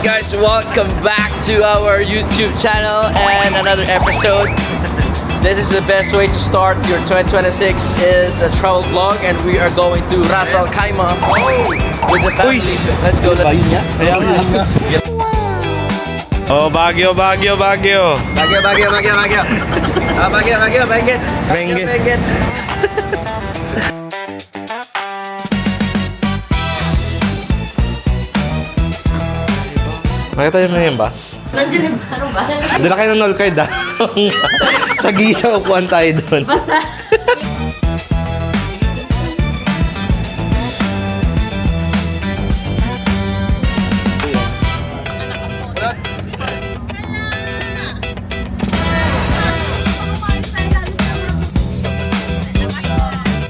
guys, welcome back to our YouTube channel and another episode. This is the best way to start your 2026 is a travel vlog, and we are going to Ras Al Khaimah with the family. Let's go. Oh, Baguio, Baguio, Baguio. Baguio. Baguio. Benguet. Nakita nyo na yung bus? Nandiyan yung ano ba? Dala kayo ng nol card ah. Tag-iisang upuan tayo doon. Basta.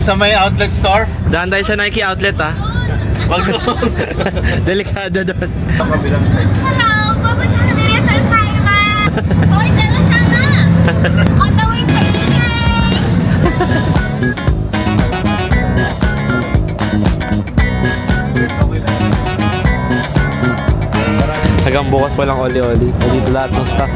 Sa may outlet store? Daan tayo sa Nike outlet ah. Wag doon. Delikado doon. Hello! Papunta na rin sa Alzheimer! Hoy, tara sana! On the way sa ingay! Hanggang bukas walang oli-oli. Dito lahat ng stock.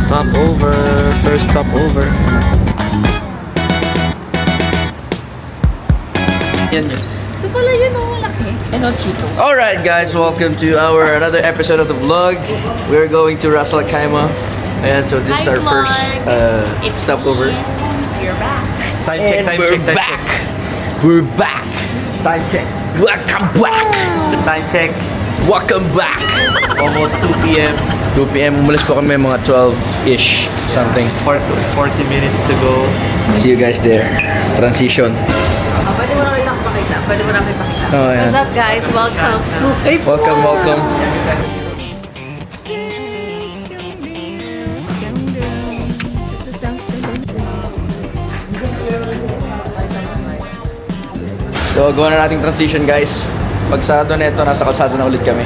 Stop over. First stop over. Ito pala yun oh, laki. Ano, Chito? Alright guys, welcome to our another episode of the vlog. We're going to Ras Al Khaimah. And so this is our first stopover. You're back. Time check, And time we're check, time back. check. We're back. Time check. Welcome back. Time check. Welcome back. Almost 2 p.m. 2 p.m. Umalis po kami mga 12-ish something. 40 minutes to go. See you guys there. Transition. Pwede mo na rin ako pakita. Oh, yeah. What's up guys? Welcome to Welcome. So, gawa na nating transition guys. Pagsarado na ito, nasa kalsada na ulit kami.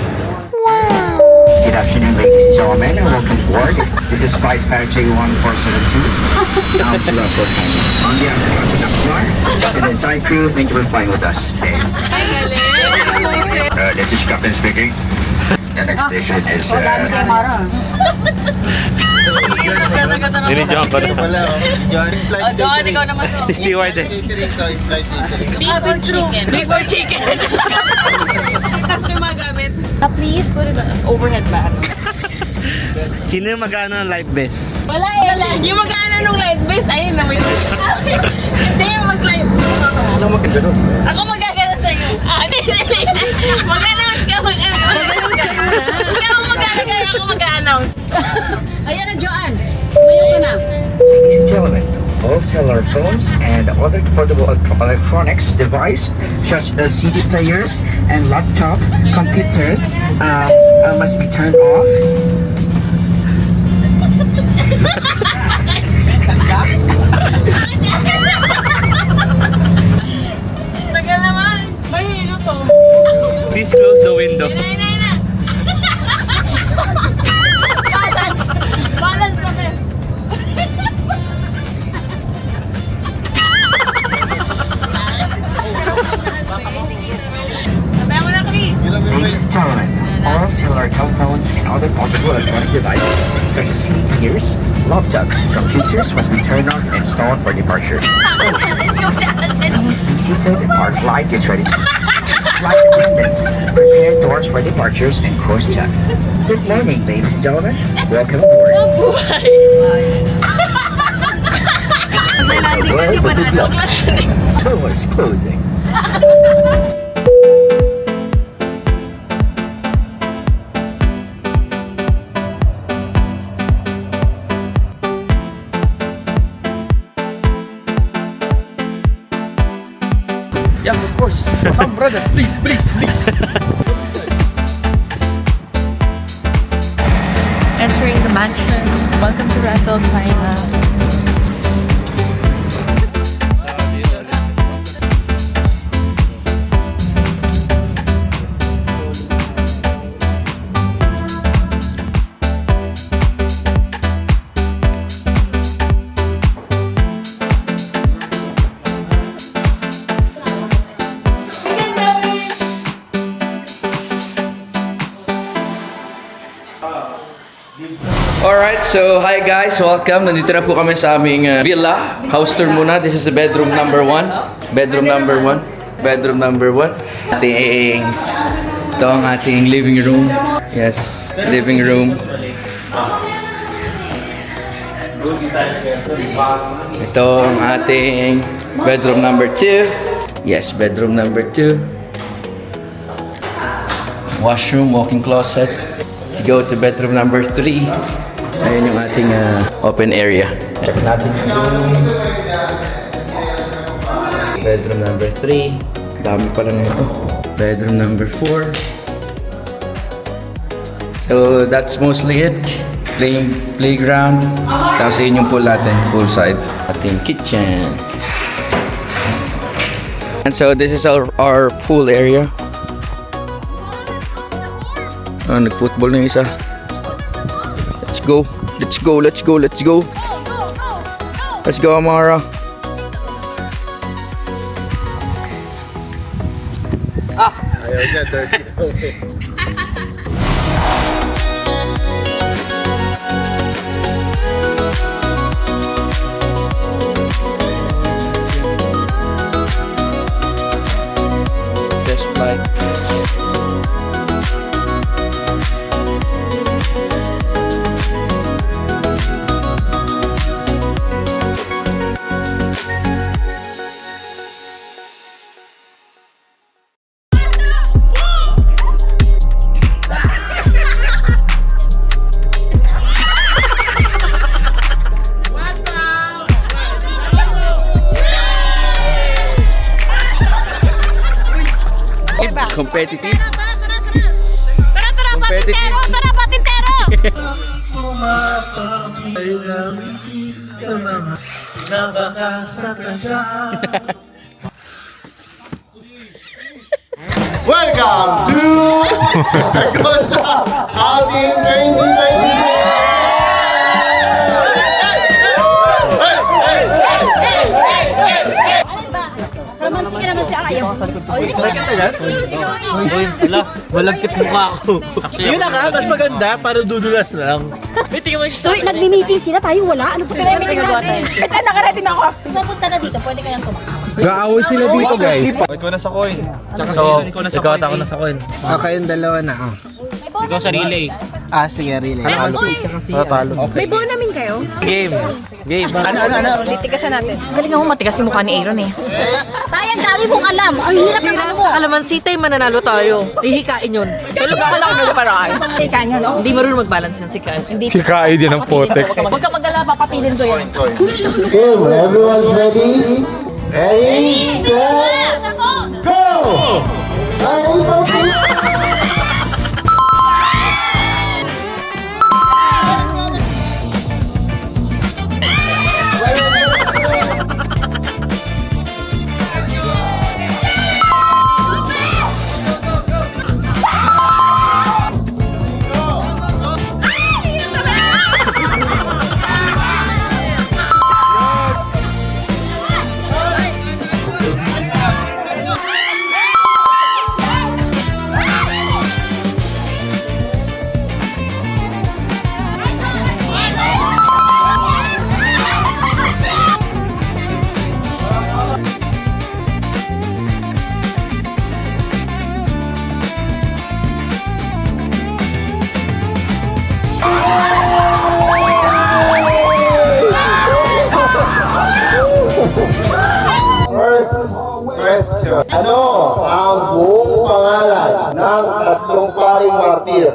Good afternoon, ladies and gentlemen, and welcome aboard. This is Flight J1472, down to Ras Al Khaimah. On behalf of Captain Akbar and the entire crew, thank you for flying with us today. This is Captain speaking. The next station is... Ini John pa rin. Wala oh. Flight John, ikaw naman to. Si Steward eh. catering to, flight catering. Before chicken. Tapos may mga gamit. Please, put it overhead bag. Sino yung mag-ano ng life vest? Wala eh! Yung mag-ano nung live base, ayun naman yun. Hindi yung mag-live. Ano maganda doon? Ako magagalan sa'yo. Hindi. Mag-announce ka, Mag-announce ka muna. Ikaw mag-announce, ako mag-announce. Ayan na, Joanne. Umayo ka na. Ladies and gentlemen, all cellular phones and other portable electronics device such as CD players and laptop computers must be turned off. Tagal naman. Mahino to. Please close the window. Na. Balance kami. Sabi mo na, Chris. Ladies and gentlemen, all cellular telephones and other portable electronic devices such as CD players, laptop computers must be turned off and stalled for departure. Please be seated. Our flight is ready. Flight attendants, prepare doors for departures and course check. Good morning, ladies and gentlemen. Welcome aboard. Well, but good luck. Doors closing. Yeah, of course. Come, brother. Please. Entering the mansion. Welcome to Ras Al Khaimah. Alright, so hi guys, welcome. Nandito na po kami sa aming villa. House tour muna. This is the bedroom number 1. Bedroom number 1. Bedroom number 1. Ito ang ating living room. Yes, living room. Ito ang ating bedroom number 2. Yes, bedroom number 2. Washroom, walk-in closet. Let's go to bedroom number 3. Ayan yung ating open area. Check natin yung room. Bedroom number 3. Dami pala nito. Bedroom number 4. So that's mostly it. Playground. Tapos yun yung pool natin. Poolside. Ating kitchen. And so this is our pool area. Nag-football na yung isa. Let's go. Let's go. Let's go. Let's go. Let's go, Amara. Ayaw niya, dirty daw eh. Test flight. Competitive. Tara, Competitive. patintero! Welcome to Saragossa Outing 2020! Romansi ka naman si Ayaw. Second agad? Wala, malagkit mukha ako. Yun na nga, mas maganda para dudulas lang. Stoy, nagmi-meeting sila, tayo wala. Ano pa pinag-meeting natin? Ito, nakaready na ako. Papunta na dito, pwede ka lang tumakbo. Gaaway sila dito, guys. Ikaw na sa coin. So, ikaw at ako na sa coin. Kayong dalawa na. Ikaw sa relay. Sige, relay. Talo. May ball namin kayo? Game. Ano? Titigasan natin. Galing ako matigas yung mukha ni Aaron eh. Tayo, ang dami mong alam. Ang hirap naman mo. Sa kalamansi tayo mananalo tayo. Ihikain yun. Talaga ako lang nila para kayo. Hikain yun, no? Hindi marunong mag-balance yun si Kai. Hindi. Hikain din ang potek. Huwag ka mag-alala, papatilin ko yan. Everyone's ready? Ready, set, go! Question. Ano ang buong pangalan ng tatlong paring martir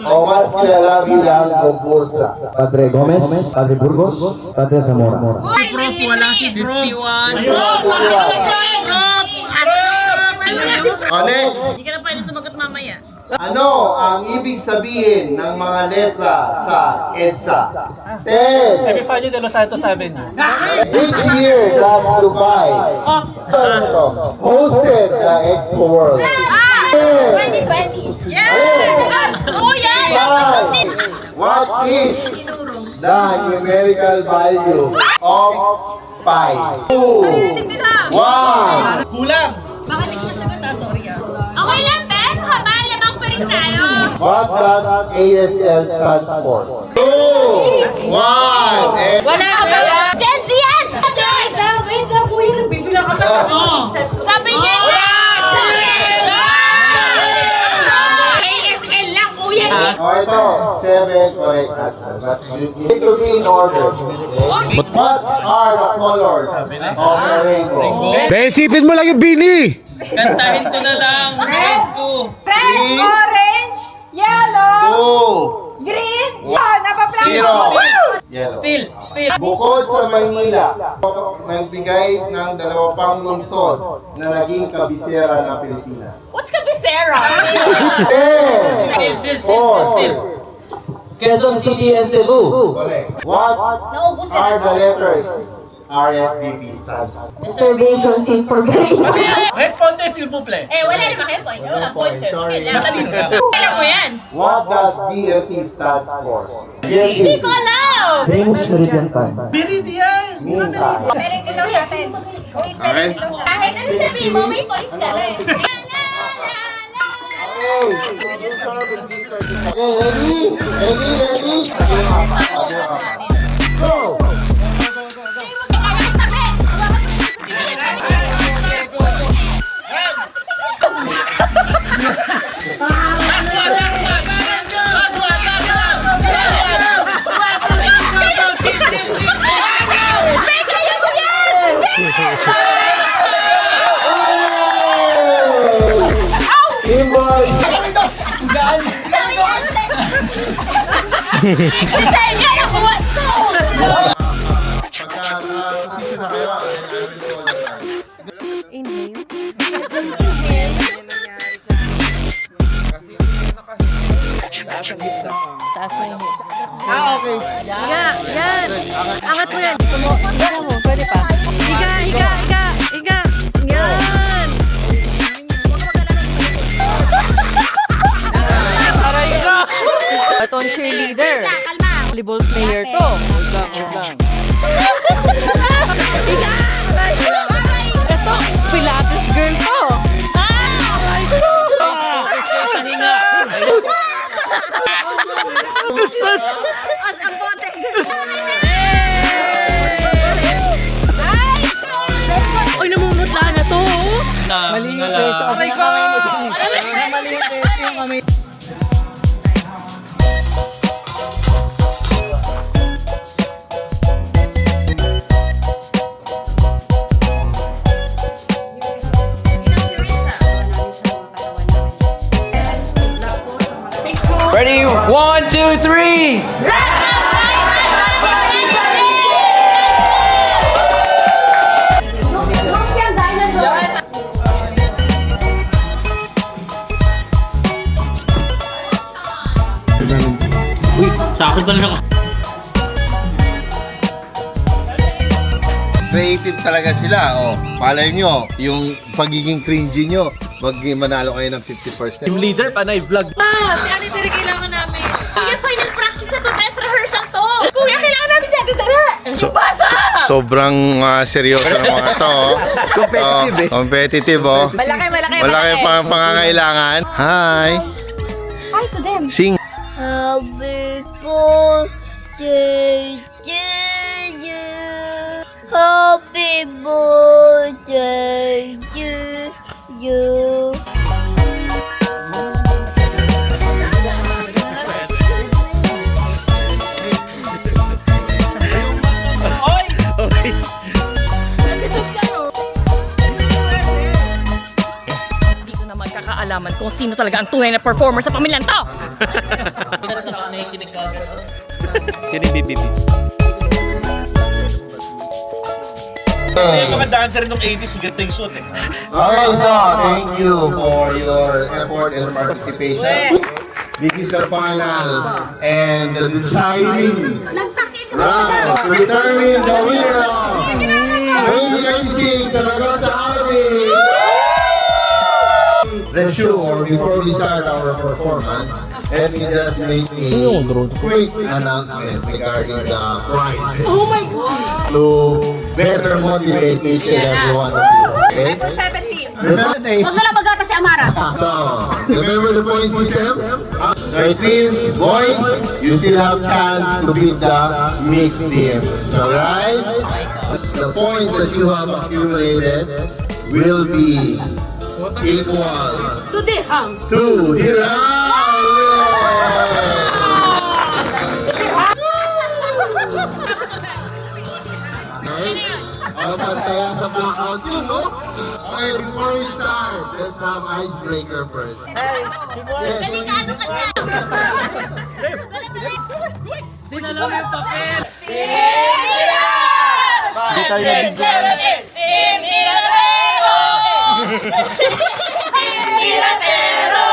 o mas kilala bilang Gombursa? Padre Gomez, Padre Burgos, Padre Zamora. Next. Hindi ka na pwede sumagot mamaya. Ano ang ibig sabihin ng mga letra sa EDSA? 10. Epifanio de los Santos sabi niya. Which year does Dubai hosted the Expo World? 2020. Oh, yeah! What is the numerical value of pi? 2, 1. Okay lang, Ben. Haba, lamang pa rin What does ASL stand for? 2, 1, and... Wala ka ba yan? Gen Z yan! Wait lang, kuya. Bibilang ka pa. Sabi niya yes! ASL lang, kuya! Oh, ito, 7 correct answers. But you need to be in order. What are the colors of the rainbow? Besipin mo lang yung bini! Kantahin ko na lang. Red 2. Red, orange, yellow, 2, green, 0. Yes. Still. Bukod sa Maynila, nagbigay ng 2 pang lungsod na naging kabisera ng Pilipinas. What's kabisera? 10, Still. Quezon City and Cebu. correct. What Naubusin are the ako. letters RSVP stands for? Reservations information. Responde, s'il vous plaît. Eh, wala naman kayo point. Wala point, sir. Matalino ka. Alam mo yan. What does DMT stands for? Hindi ko alam! Famous Meridian Time. Meantime. Pero ikaw sa atin. Okay. Kahit ano sabihin mo, may points ka rin. Ready? Go! Teamwork! Siya yan ang buwan ko! Pagka position na kayo, I will call the time. Taas na yung hips. Okay. Higa, yan. Angat mo yan. Higa mo, pwede pa. Higa. Yan. Aray ko. Ito ang cheerleader. Volleyball player to. Higa. Ito, Pilates girl to. Aray ko. As a bote. Uy, namumutla na to. Mali yung peso kasi mali yung peso yung kamay. Ready? 1, 2, 3! Uy, sakit na lang ako. Creative talaga sila. Oh, palay nyo, yung pagiging cringy nyo, wag manalo kayo ng 50%. Team leader, panay vlog. Si Ate Tere kailangan namin. Kuya, final practice na to. Dress rehearsal to. Kuya, kailangan namin si Ate Tere. Sobrang seryoso ng mga to. Competitive competitive oh. Malaki pang pangangailangan. Hi. Hi to them. Sing. Happy birthday to you. Happy birthday to you. Dito na magkakaalaman kung sino talaga ang tunay na performer sa pamilyang to. Sino yung BBB? Mga dancer nung 80s, ganito yung suit eh. Okay, so thank you for your effort and participation. This is our final and the deciding round to determine the winner of 2096 Zaragoza outing. Let's show, or before we start our performance, let me just make a quick announcement regarding the prize. Oh my God! To better motivate each and every one of you, okay? 17. Huwag na lang magkapa si Amara. So, remember the point system? The teams, boys, you still have chance to beat the mixed teams. Alright? The points that you have accumulated will be equal to the round. Kaya sa blackout yun, no? Okay, before we start, let's have icebreaker first. Delikado ka na. Dinala mo yung papel! Hindi tayo nabigyan. Team Tiratero! Team Tiratero!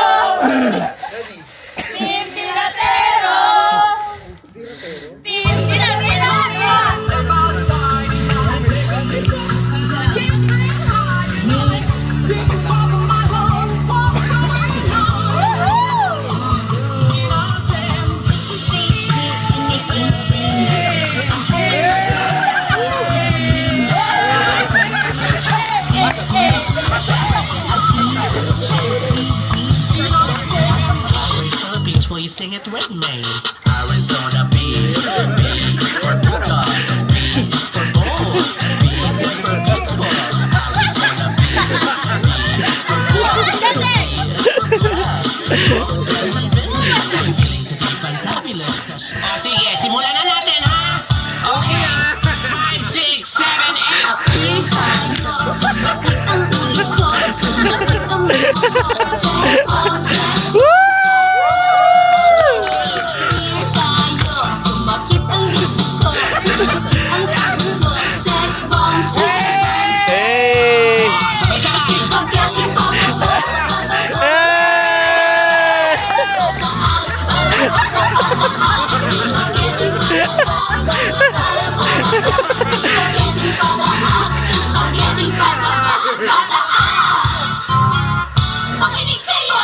Team Tiratero! Team Tiratero! Beach, will you sing it with me? Arizona beach, B is for bulldogs, B is for bull, B is for people. Arizona beach, B is for bull, B is for love. Feeling to be fantabulous. O sige, simulan na natin ha! Okay, 5, 6, 7, 8. Sumakit ang dito ko. Ang dami mo. Sex bomb, sex spaghetti pop. Makinig kayo!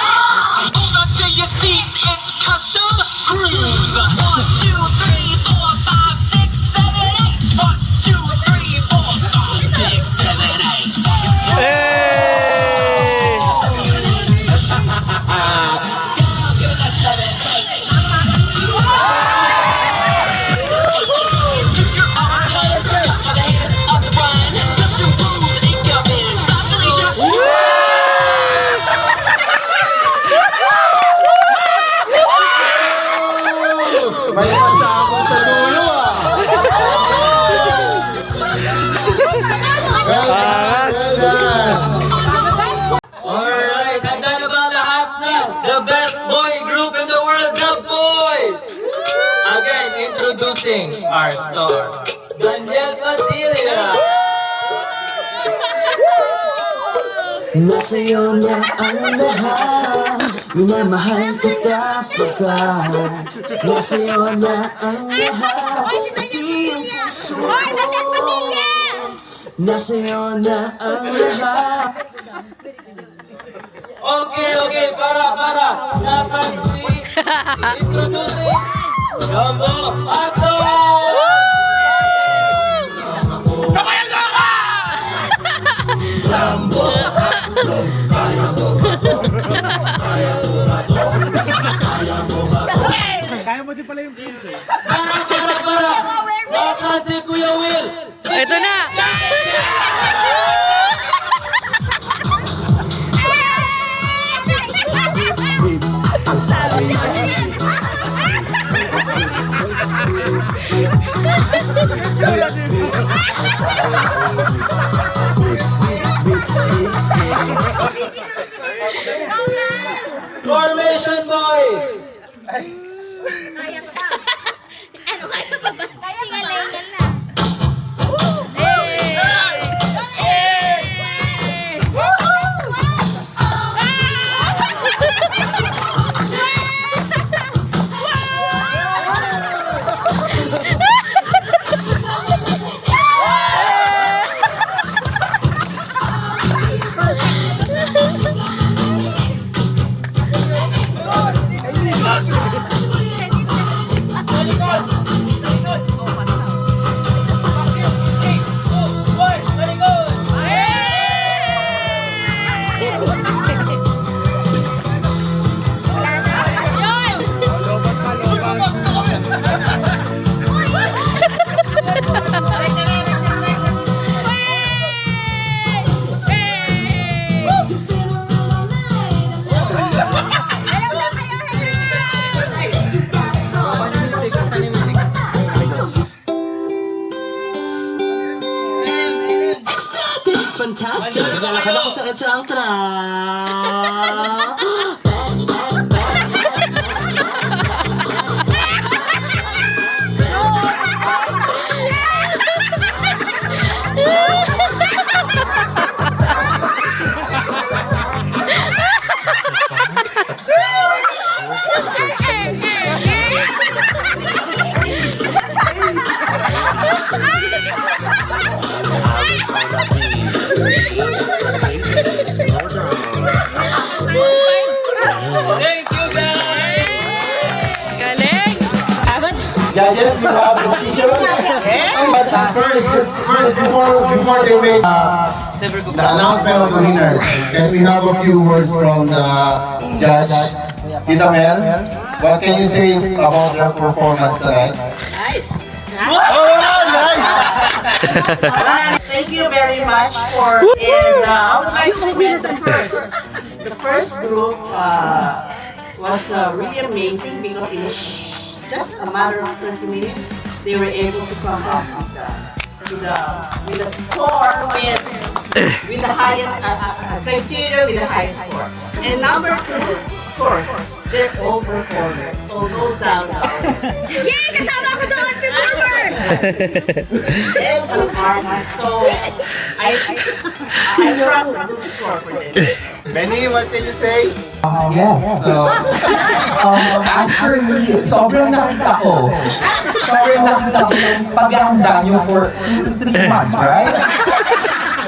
Hold on to your seats, it's custom cruise. 1, 2, 3, 4, 5, 6, 7, 8. 1, 2, 3, 4, 5, 6, 7, 8. May pasabog sa dulo ah! Well done! Alright, handa na ba lahat sa the best boy group in the world, the boys? Again, introducing our star, Daniel Padilla. Nasa'yo na ang lahat, minamahal kita pagkat nasa'yo na ang lahat, Hoy, si Daniel Padilla! Hoy, Daniel Padilla! nasa'yo na ang lahat. Okay, para. Nasaan si introducing Jumbo Ato! Para. Nasaan si Kuya Will? Ito na! Formation boys! Kaya pa ba? Ano kaya pa ba? Kaya pa ba? batang tra. Thank you, guys! Galing! Agad! Judges, you have the t-shirt. But first, before they make the announcement of the winners, can we have a few words from the judge, Tita Mel? What can you say about their performance tonight? Nice. Oh, wow, nice! Thank you very much for, and I would like to mention first, the first group was really amazing because in just a matter of 30 minutes, they were able to come up with a score with the highest criteria with the highest score. And number 2, of course, they're all performers. So no doubt about it. Yay! Kasama ko doon, performer! And an artist. So I trust a good score for them. Benny, what can you say? Yes. So, as for me, sobrang nakita ko yung paghahanda nyo for 2 to 3 months, right?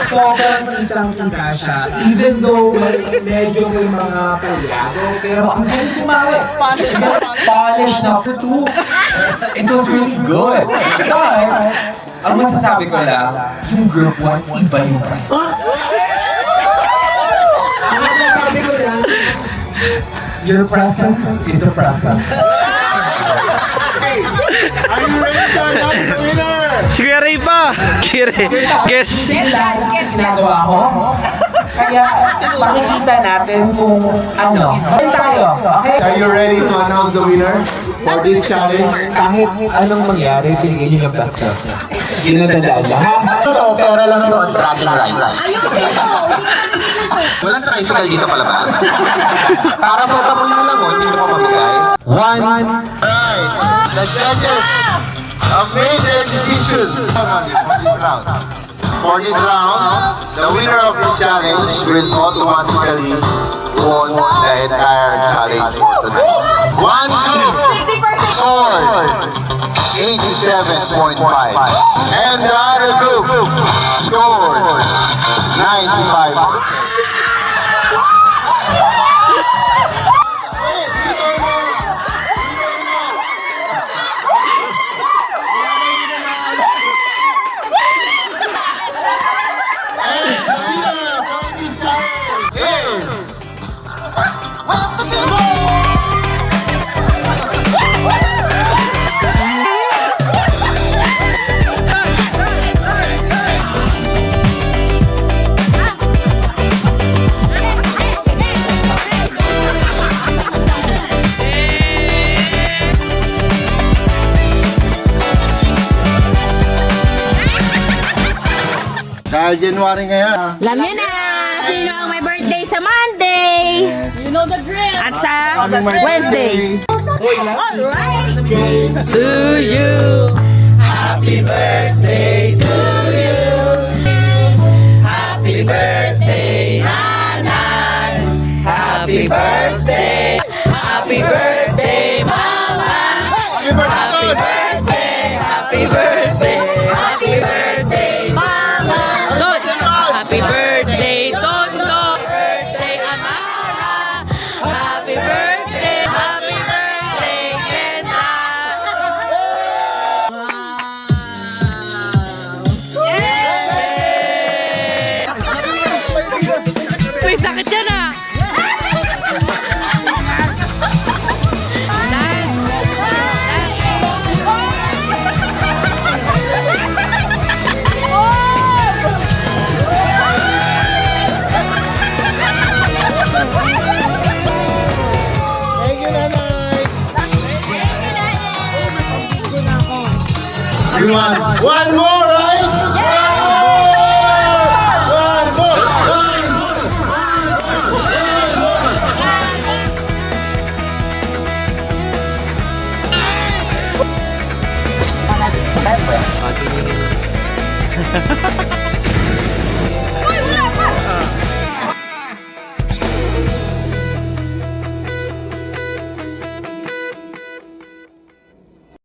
Sobrang kitang-kita siya. Even though medyo may mga palyado, pero ang galing kumawi. Polish number 2. It was really good. But, ang masasabi ko lang, yung group 1, iba yung presence. Ang masasabi ko lang, your presence is a present. Are you ready to announce the winner? Si Kuya Ray pa! Guess! Ginagawa ko. Kaya makikita natin kung ano. Balik tayo, okay? Are you ready to announce the winner for this challenge? Kahit anong mangyari, pinigay niyo yung best na. Yun ang tandaan lahat. Ito, pera lang ito on bragging rights. Walang tricycle dito palabas. Para sa tapon mo lang mo, hindi mo ko mabigay. Alright, the judges have made their decision for this round. The winner of this challenge will automatically won the entire challenge for tonight. 1, 2, 4, 87.5. And the other group scored 95. Dahil January ngayon. Alam niyo na! Sino ang may birthday sa Monday? You know the drill! At sa Happy my Wednesday? Alright! To you! Happy birthday to you! Happy birthday, Nanan! Happy birthday! Happy birthday, Mama! Happy birthday! Happy birthday! Happy birthday, Mama! Good! Happy birthday, Tondo! Birthday, Amara! Happy birthday, Kenda! Uy, sakit yan ah! Thank you, Nanay! You want one more, right? One more! piningil.